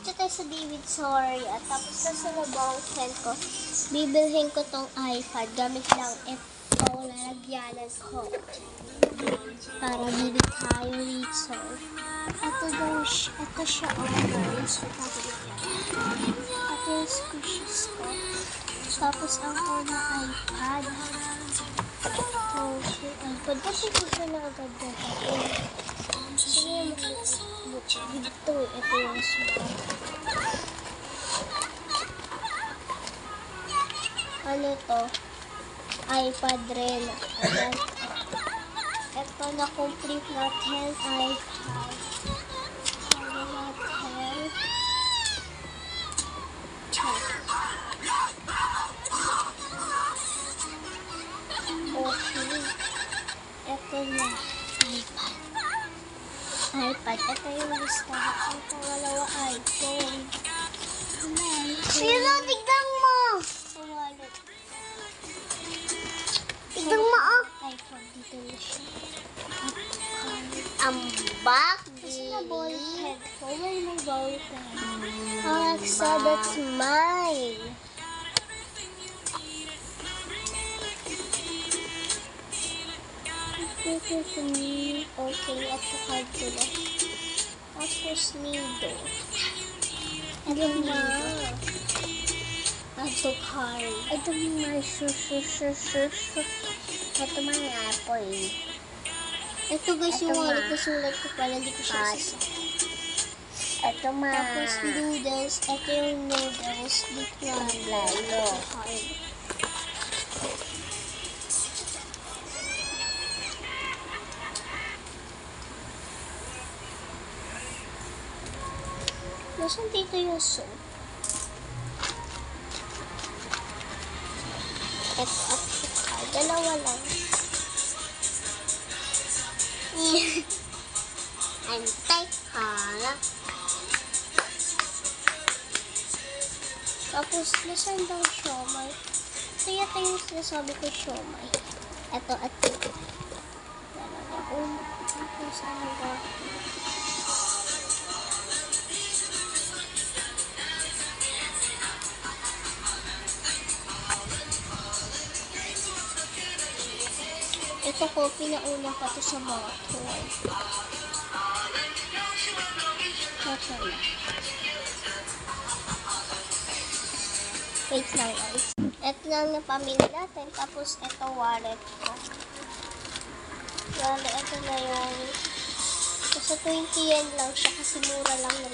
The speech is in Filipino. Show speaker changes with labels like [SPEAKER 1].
[SPEAKER 1] Dito tayo sa David Sorry. At tapos na sa labang friend ko, bibilhin ko tong iPad. Gamit lang ito, lalagyanan ko. Para bili tayo rito. Ito siya guys. Ito yung squishes ko. Tapos ang na iPad. iPad. Kasi ko siya na agad na dito. Ito yung smart. Ano to? iPad rin. Ayan. Ito na complete natin iPad. Ano natin? Okay. Ito na iPad. Ito yung listahan. Ang pangalawa iPhone. Sino? Tignan mo! Wallet. Tignan mo iPhone. Dito na siya. Ang back. Kasi na ball pen. Where my ball pen? Alexa, that's mine. This is me. Okay, at the card ko na. Tapos nido. Ito ma. Ito card. Ito ma. Ito ma apple. Ito guys yung wallet ko. Sulat ko pala. Hindi ko siya sasa. Ito ma. Tapos noodles. Ito yung noodles. Dito na. Lalo. Card. Nasaan dito yung soap? Ito. Dalawa lang. Antay ka lang. Tapos, nasaan daw siomay? Ito yata yung sinasabi ko siomay. Ito. Tapos, ano ba? Ito ko, pinauna pa to sa mga toy. Ito na. Wait lang guys. Ito lang na pamili natin. Tapos ito wallet ko. Ito na yung... Sa 20 yen lang siya kasi mura lang na